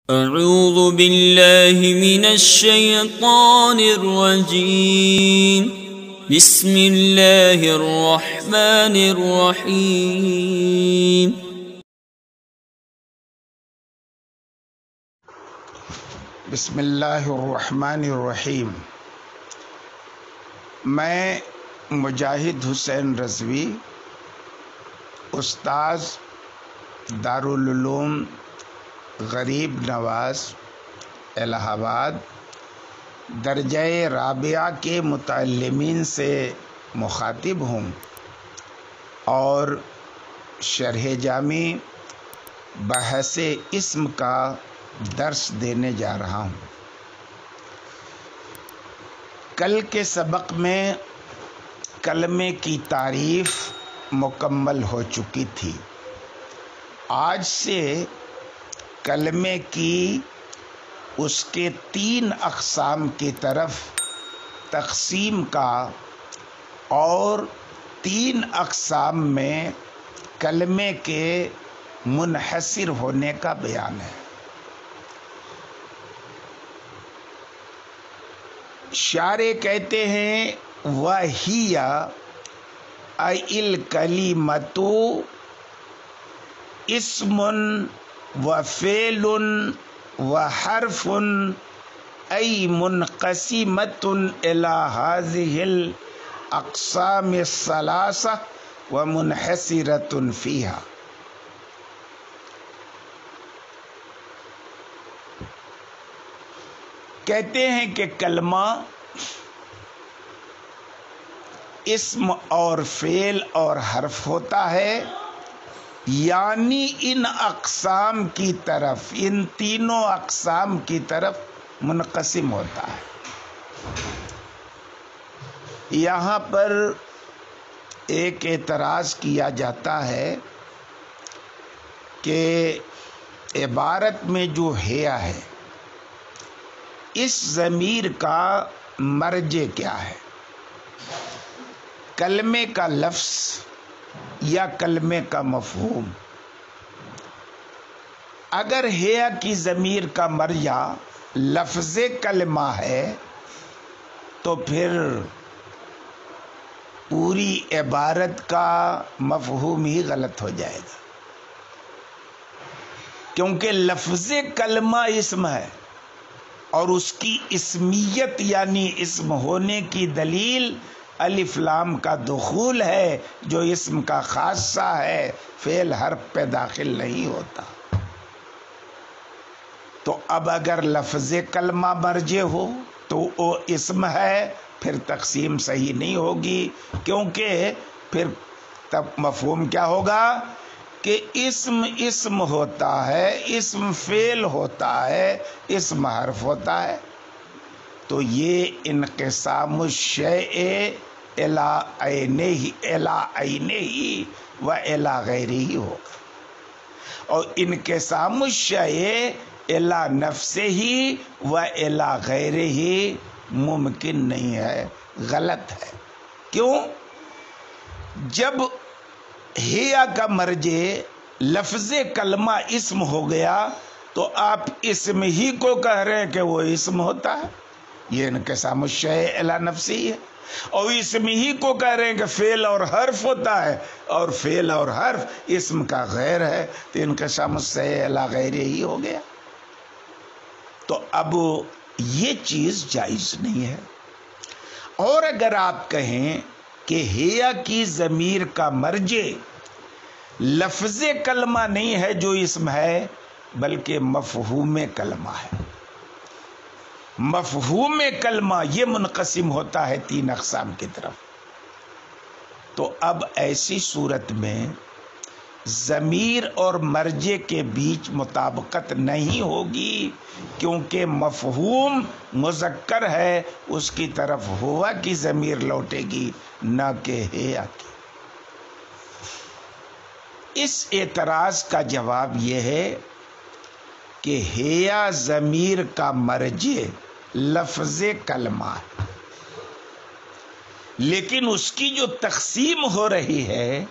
اعوذ باللہ من الشیطان الرجیم بسم اللہ الرحمن الرحیم بسم اللہ الرحمن الرحیم۔ میں مجاہد حسین رضوی، استاذ دارالعلوم غریب نواز الہ آباد، درجہ رابعہ کے متعلمین سے مخاطب ہوں اور شرح جامی بحث اسم کا درس دینے جا رہا ہوں۔ کل کے سبق میں کلمے کی تعریف مکمل ہو چکی تھی۔ آج سے کلمے کی اس کے 3 اقسام کی طرف تقسیم کا اور 3 اقسام میں کلمے کے منحصر ہونے کا بیان ہے۔ شارح کہتے ہیں وَهِيَ أَيْ الْكَلِمَةُ اسم وفعل وحرف أي منقسمة إلى هذه الأقسام الثلاثة ومنحصرة فيها۔ کہتے ہیں کہ کلمہ اسم اور فعل اور حرف ہوتا ہے، یعنی ان اقسام کی طرف، ان تینوں اقسام کی طرف منقسم ہوتا ہے۔ یہاں پر ایک اعتراض کیا جاتا ہے کہ عبارت میں جو ہیا ہے، اس ضمیر کا مرجع کیا ہے؟ کلمے کا لفظ یا کلمے کا مفہوم؟ اگر ہیا کی ضمیر کا مرجع لفظ کلمہ ہے تو پھر پوری عبارت کا مفہوم ہی غلط ہو جائے گا، کیونکہ لفظ کلمہ اسم ہے اور اس کی اسمیت یعنی اسم ہونے کی دلیل الف لام کا دخول ہے، جو اسم کا خاصہ ہے، فعل حرف پہ داخل نہیں ہوتا۔ تو اب اگر لفظ کلمہ مرجع ہو تو وہ اسم ہے، پھر تقسیم صحیح نہیں ہوگی، کیونکہ پھر تب مفہوم کیا ہوگا کہ اسم ہوتا ہے، اسم فعل ہوتا ہے، اسم حرف ہوتا ہے۔ تو یہ انقسام الشیء الی عینہ و الی غیرہ ہوگا، اور انقسام الشیء الی نفسہ و الی غیرہ ممکن نہیں ہے، غلط ہے۔ کیوں؟ جب ہیا کا مرجع لفظ کلمہ اسم ہو گیا تو آپ اسم ہی کو کہہ رہے ہیں کہ وہ اسم ہوتا ہے، یہ انقسام الشیء الی نفسہ ہے، اور اسم ہی کو کہہ رہے ہیں کہ فعل اور حرف ہوتا ہے، اور فعل اور حرف اسم کا غیر ہے، تو انقسام الشیء الی غیرہ ہی ہو گیا۔ تو اب یہ چیز جائز نہیں ہے۔ اور اگر آپ کہیں کہ ہیا کی ضمیر کا مرجع لفظ کلمہ نہیں ہے جو اسم ہے، بلکہ مفہوم کلمہ ہے، مفہوم کلمہ یہ منقسم ہوتا ہے 3 اقسام کی طرف، تو اب ایسی صورت میں ضمیر اور مرجع کے بیچ مطابقت نہیں ہوگی، کیونکہ مفہوم مذکر ہے، اس کی طرف ہوا کی ضمیر لوٹے گی، نہ کہ ہیا کی۔ اس اعتراض کا جواب یہ ہے کہ ہیا ضمیر کا مرجع لفظ کلمہ ہے، لیکن اس کی جو تقسیم ہو رہی ہے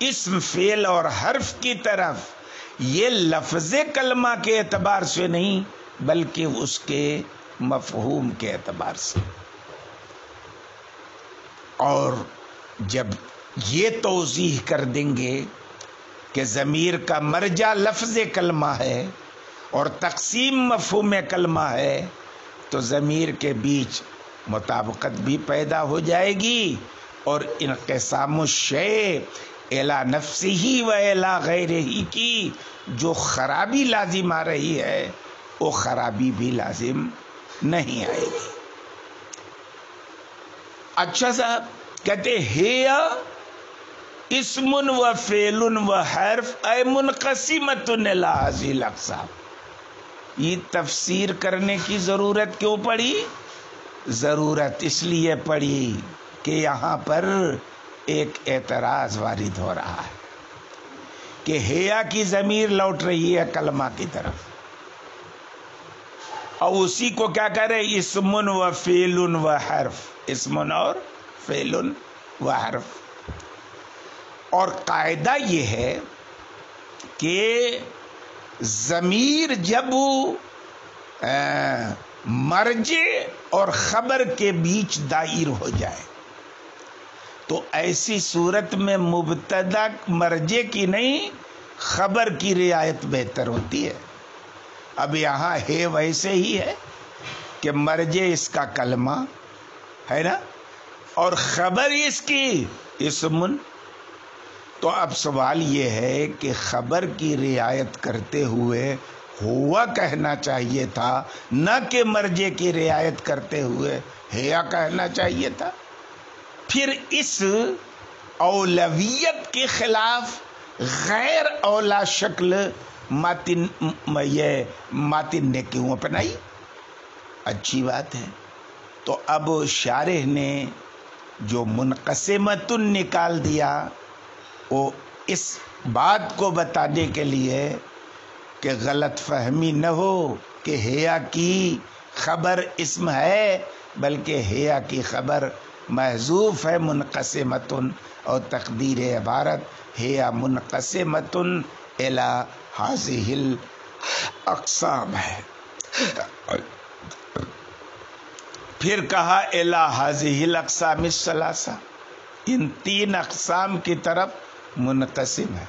اسم فعل اور حرف کی طرف، یہ لفظ کلمہ کے اعتبار سے نہیں بلکہ اس کے مفہوم کے اعتبار سے. اور جب یہ توضیح کر دیں گے کہ ضمیر کا مرجع لفظ کلمہ ہے اور تقسیم مفہوم کلمہ ہے تو ضمیر کے بیچ مطابقت بھی پیدا ہو جائے گی اور انقسام الشیء الی نفسہ و الی غیرہ کی جو خرابی لازم آ رہی ہے وہ خرابی بھی لازم نہیں آئے گی. اچھا صاحب کہتے ہیا اسم و فعل و حرف اے منقسمۃ الی ہذہ الاقسام. یہ تفسیر کرنے کی ضرورت کیوں پڑی؟ ضرورت اس لیے پڑی کہ یہاں پر ایک اعتراض وارد ہو رہا ہے کہ ہیا کی ضمیر لوٹ رہی ہے کلمہ کی طرف اور اسی کو کیا کرے اسم و فعل و حرف، اسم اور فعل و حرف. اور قاعدہ یہ ہے کہ ضمیر جب مرجع اور خبر کے بیچ دائر ہو جائے تو ایسی صورت میں مبتدا مرجع کی نہیں خبر کی رعایت بہتر ہوتی ہے. اب یہاں ہے ویسے ہی ہے کہ مرجع اس کا کلمہ ہے نا اور خبر اس کی اسم. تو اب سوال یہ ہے کہ خبر کی رعایت کرتے ہوئے ہوا کہنا چاہیے تھا نہ کہ مرجع کی رعایت کرتے ہوئے ہیا کہنا چاہیے تھا. پھر اس اولویت کے خلاف غیر اولا شکل ماتن نے کیوں اپنائی؟ اچھی بات ہے. تو اب شارح نے جو منقسمۃ نکال دیا وہ اس بات کو بتانے کے لیے کہ غلط فہمی نہ ہو کہ ہیا کی خبر اسم ہے بلکہ ہیا کی خبر محذوف ہے منقسمۃ اور تقدیر عبارت ہیا منقسمۃ الی ہذہ الاقسام ہے. پھر کہا الی ہذہ الاقسام الثلاثہ، ان تین اقسام کی طرف منقسم ہے،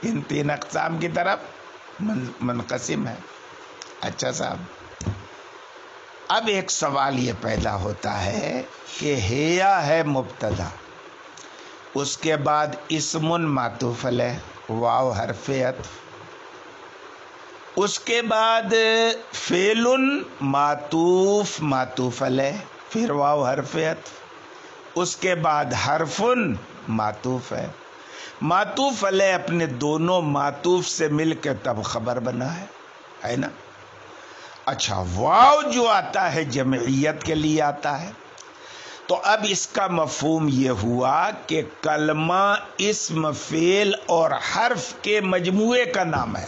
ان تین اقسام کی طرف منقسم ہے. اچھا صاحب اب ایک سوال یہ پیدا ہوتا ہے کہ ہیا ہے مبتدا، اس کے بعد اسم معطوف علیہ واو حرف عطف، اس کے بعد فعل معطوف معطوف علیہ پھر واو حرف عطف، اس کے بعد حرف معطوف ہے. معطوف علیہ اپنے دونوں معطوف سے مل کے تب خبر بنا ہے نا. اچھا واو جو آتا ہے جمعیت کے لیے آتا ہے تو اب اس کا مفہوم یہ ہوا کہ کلمہ اسم فعل اور حرف کے مجموعے کا نام ہے.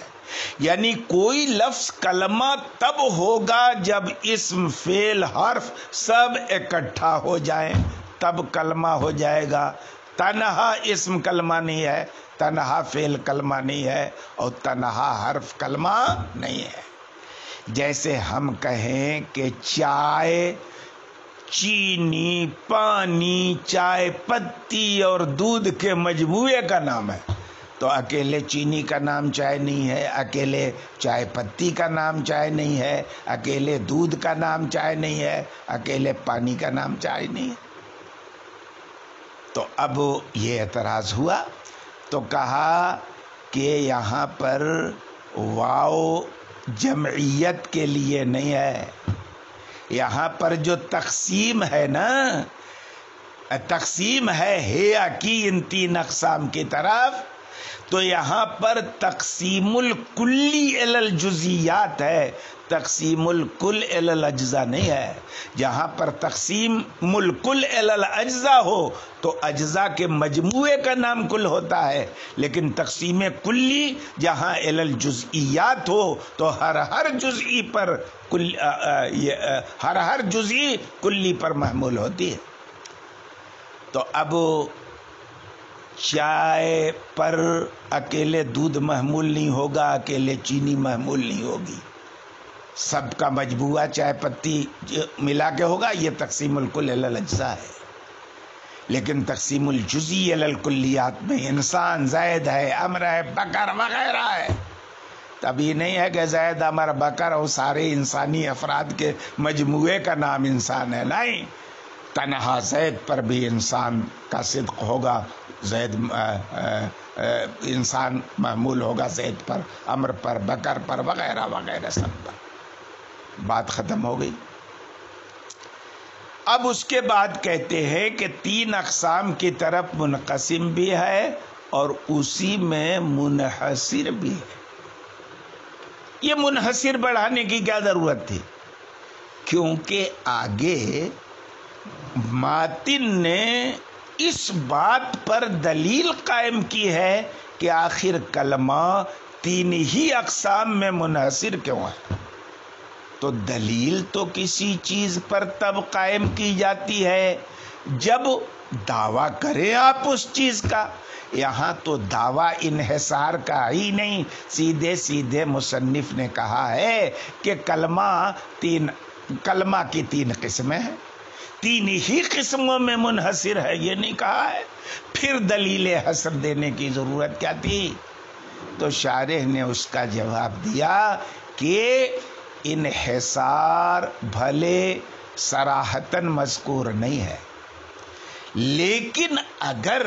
یعنی کوئی لفظ کلمہ تب ہوگا جب اسم فعل حرف سب اکٹھا ہو جائیں تب کلمہ ہو جائے گا. تنہا اسم کلمہ نہیں ہے، تنہا فعل کلمہ نہیں ہے اور تنہا حرف کلمہ نہیں ہے. جیسے ہم کہیں کہ چائے، چینی، پانی، چائے پتی اور دودھ کے مجموعے کا نام ہے تو اکیلے چینی کا نام چائے نہیں ہے، اکیلے چائے پتی کا نام چائے نہیں ہے، اکیلے دودھ کا نام چائے نہیں ہے، اکیلے پانی کا نام چائے نہیں ہے. تو اب یہ اعتراض ہوا تو کہا کہ یہاں پر واو جمعیت کے لیے نہیں ہے، یہاں پر جو تقسیم ہے نا، تقسیم ہے ہیا کی ان تین اقسام کی طرف، تو یہاں پر تقسیم الکلی الی الجزیات ہے، تقسیم الکل الی الاجزاء نہیں ہے. جہاں پر تقسیم الکل الی الاجزاء ہو تو اجزاء کے مجموعے کا نام کل ہوتا ہے، لیکن تقسیم کلی جہاں الی الجزئیات ہو تو ہر جزئی پر ہر جزئی کلی پر محمول ہوتی ہے. تو اب چائے پر اکیلے دودھ محمول نہیں ہوگا، اکیلے چینی محمول نہیں ہوگی، سب کا مجموعہ چائے پتی ملا کے ہوگا، یہ تقسیم الکل علی الاجزاء ہے۔ لیکن تقسیم الجزئی علی الکلیات میں انسان زید ہے، امر ہے، بکر وغیرہ ہے، تب یہ نہیں ہے کہ زید، امر، بکر اور سارے انسانی افراد کے مجموعے کا نام انسان ہے، نہیں، تنہا زید پر بھی انسان کا صدق ہوگا، زید انسان محمول ہوگا زید پر، امر پر، بکر پر وغیرہ وغیرہ سب پر۔ بات ختم ہو گئی۔ اب اس کے بعد کہتے ہیں کہ 3 اقسام کی طرف منقسم بھی ہے اور اسی میں منحصر بھی ہے۔ یہ منحصر بڑھانے کی کیا ضرورت تھی؟ کیونکہ آگے ماتن نے اس بات پر دلیل قائم کی ہے کہ آخر کلمہ 3 ہی اقسام میں منحصر کیوں ہے؟ تو دلیل تو کسی چیز پر تب قائم کی جاتی ہے جب دعویٰ کریں آپ اس چیز کا۔ یہاں تو دعویٰ انحصار کا ہی نہیں، سیدھے سیدھے مصنف نے کہا ہے کہ کلمہ کی 3 قسمیں ہیں، 3 ہی قسموں میں منحصر ہے، یہ نہیں کہا ہے۔ پھر دلیل حصر دینے کی ضرورت کیا تھی؟ تو شارح نے اس کا جواب دیا کہ انحصار بھلے صراحتاً مذکور نہیں ہے، لیکن اگر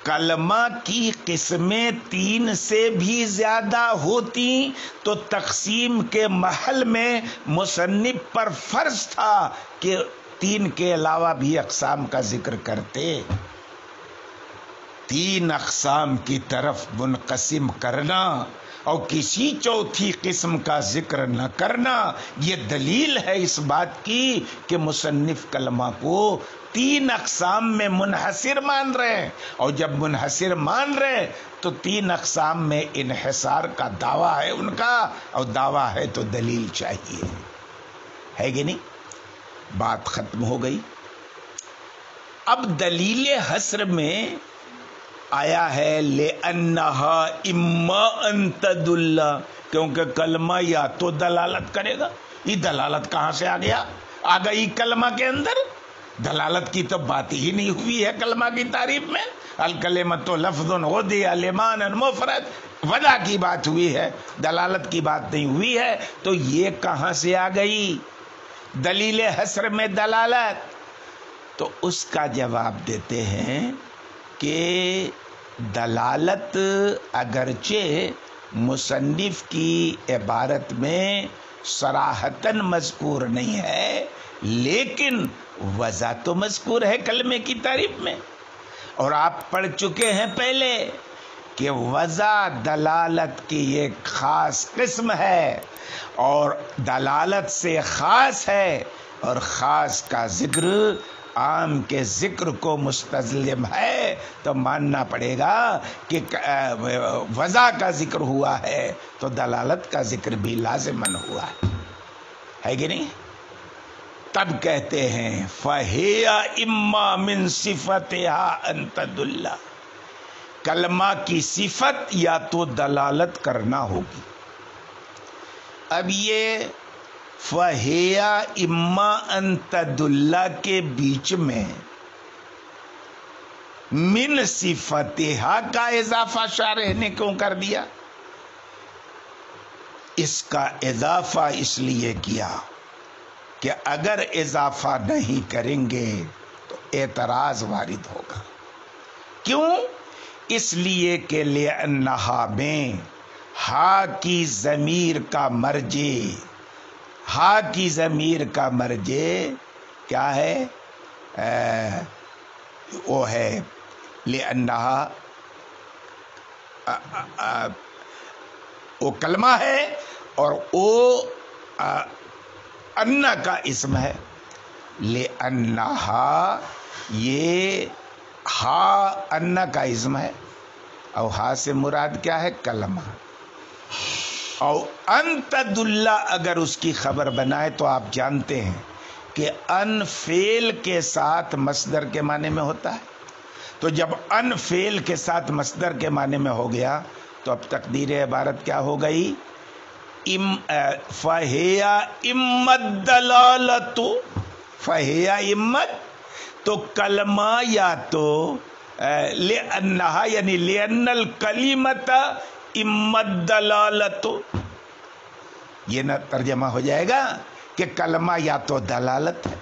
کلمہ کی قسمیں 3 سے بھی زیادہ ہوتی تو تقسیم کے محل میں مصنف پر فرض تھا کہ 3 کے علاوہ بھی اقسام کا ذکر کرتے۔ 3 اقسام کی طرف منقسم کرنا اور کسی چوتھی قسم کا ذکر نہ کرنا، یہ دلیل ہے اس بات کی کہ مصنف کلمہ کو 3 اقسام میں منحصر مان رہے ہیں، اور جب منحصر مان رہے ہیں تو 3 اقسام میں انحصار کا دعویٰ ہے ان کا، اور دعویٰ ہے تو دلیل چاہیے، ہے کہ نہیں؟ بات ختم ہو گئی۔ اب دلیل حصر میں آیا ہے لِأَنَّهَا إِمَّا أَن تَدُلَّ، کیونکہ کلمہ یا تو دلالت کرے گا۔ یہ دلالت کہاں سے آ گیا؟ آ گئی کلمہ کے اندر، دلالت کی تو بات ہی نہیں ہوئی ہے کلمہ کی تعریف میں۔ الکلمۃ لفظ عُدِیَ لِمَعْنًى مُفْرَدٍ، وضع کی بات ہوئی ہے، دلالت کی بات نہیں ہوئی ہے، تو یہ کہاں سے آ گئی دلیل حصر میں دلالت؟ تو اس کا جواب دیتے ہیں کہ دلالت اگرچہ مصنف کی عبارت میں صراحتاً مذکور نہیں ہے، لیکن وضع تو مذکور ہے کلمے کی تعریف میں، اور آپ پڑھ چکے ہیں پہلے کہ وضع دلالت کی ایک خاص قسم ہے، اور دلالت سے خاص ہے، اور خاص کا ذکر عام کے ذکر کو مستلزم ہے، تو ماننا پڑے گا کہ وضع کا ذکر ہوا ہے تو دلالت کا ذکر بھی لازماً ہوا ہے کہ نہیں؟ تب کہتے ہیں فَهِيَ إِمَّا مِن صِفَتِهَا أَن تَدُلَّ، کلمہ کی صفت یا تو دلالت کرنا ہوگی۔ اب یہ فَهِيَ إِمَّا أَن تَدُلَّ کے بیچ میں من صفتها کا اضافہ شارح نے کیوں کر دیا؟ اس کا اضافہ اس لیے کیا کہ اگر اضافہ نہیں کریں گے تو اعتراض وارد ہوگا۔ کیوں؟ اس لیے کہ لِأَنَّهَا میں ہا کی ضمیر کا مرجع، ہا کی ضمیر کا مرجع کیا ہے؟ وہ ہے لِأَنَّهَا، وہ کلمہ ہے اور وہ انا کا اسم ہے۔ لِأَنَّهَا یہ ہا انا کا اسم ہے، اور ہا سے مراد کیا ہے؟ کلمہ۔ اور ان تدل اگر اس کی خبر بنائے تو آپ جانتے ہیں کہ ان فعل کے ساتھ مصدر کے معنی میں ہوتا ہے، تو جب ان فعل کے ساتھ مصدر کے معنی میں ہو گیا تو اب تقدیر عبارت کیا ہو گئی؟ فہیا امت دلالت، فہیا امت، تو کلمہ یا تو لأنہا یعنی لأن الکلمت امت دلالت، یہ نہ ترجمہ ہو جائے گا کہ کلمہ یا تو دلالت ہے۔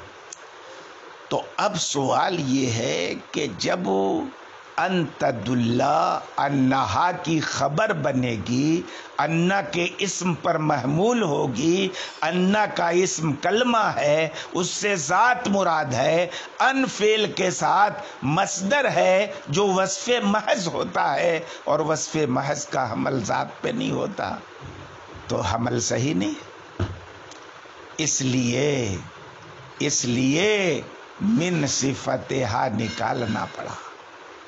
تو اب سوال یہ ہے کہ جب ان تدل انہا کی خبر بنے گی، انا کے اسم پر محمول ہوگی، انا کا اسم کلمہ ہے، اس سے ذات مراد ہے، ان فعل کے ساتھ مصدر ہے جو وصف محض ہوتا ہے، اور وصف محض کا حمل ذات پہ نہیں ہوتا، تو حمل صحیح نہیں۔ اس لیے من صفتہا نکالنا پڑا،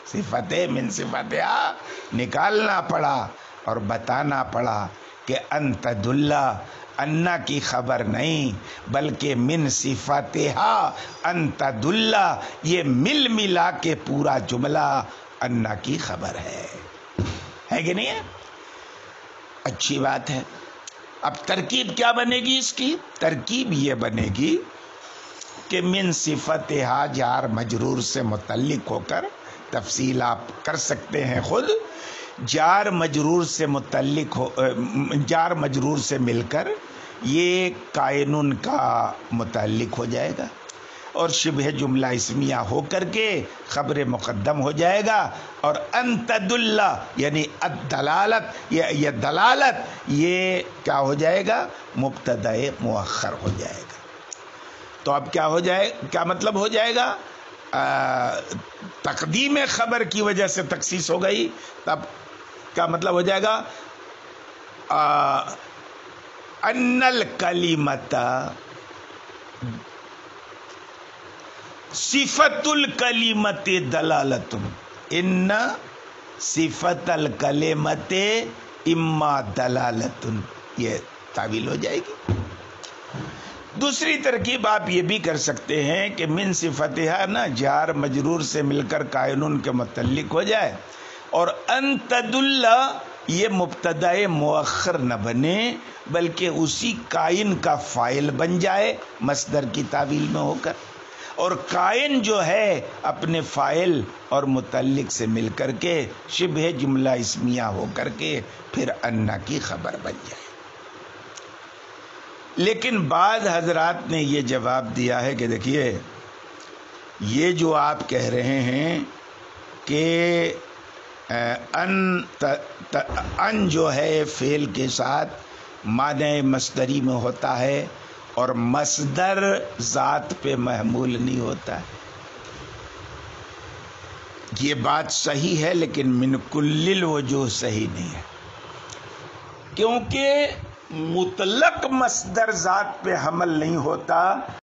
صفت من صفتہا نکالنا پڑا اور بتانا پڑا کہ ان تدل انا کی خبر نہیں بلکہ من صفتہا ان تدل، یہ مل ملا کے پورا جملہ انا کی خبر ہے کہ نہیں ہے؟ اچھی بات ہے۔ اب ترکیب کیا بنے گی اس کی؟ ترکیب یہ بنے گی کہ من صفتہا جار مجرور سے متعلق ہو کر، تفصیل آپ کر سکتے ہیں خود، جار مجرور سے متعلق ہو، جار مجرور سے مل کر یہ کائنن کا متعلق ہو جائے گا، اور شبہ جملہ اسمیہ ہو کر کے خبر مقدم ہو جائے گا، اور ان تدل یعنی الدلالت، یہ دلالت یہ کیا ہو جائے گا؟ مبتدا مؤخر ہو جائے گا۔ تو اب کیا ہو جائے، کیا مطلب ہو جائے گا؟ تقدیم خبر کی وجہ سے تخصیص ہو گئی، تب کیا مطلب ہو جائے گا؟ ان الکلمت صفت الکلمت دلالت، ان صفت الکلمت اما دلالت، یہ تعویل ہو جائے گی۔ دوسری ترکیب آپ یہ بھی کر سکتے ہیں کہ من صفتہا نا جار مجرور سے مل کر کائنن کے متعلق ہو جائے، اور ان تدل یہ مبتدا مؤخر نہ بنے بلکہ اسی کائن کا فاعل بن جائے مصدر کی تعویل میں ہو کر، اور کائن جو ہے اپنے فاعل اور متعلق سے مل کر کے شبہ جملہ اسمیہ ہو کر کے پھر انا کی خبر بن جائے۔ لیکن بعض حضرات نے یہ جواب دیا ہے کہ دیکھیے یہ جو آپ کہہ رہے ہیں کہ ان جو ہے فعل کے ساتھ معنی مصدری میں ہوتا ہے اور مصدر ذات پہ محمول نہیں ہوتا ہے، یہ بات صحیح ہے لیکن من کل الوجوہ صحیح نہیں ہے، کیونکہ مطلق مصدر ذات پہ حمل نہیں ہوتا،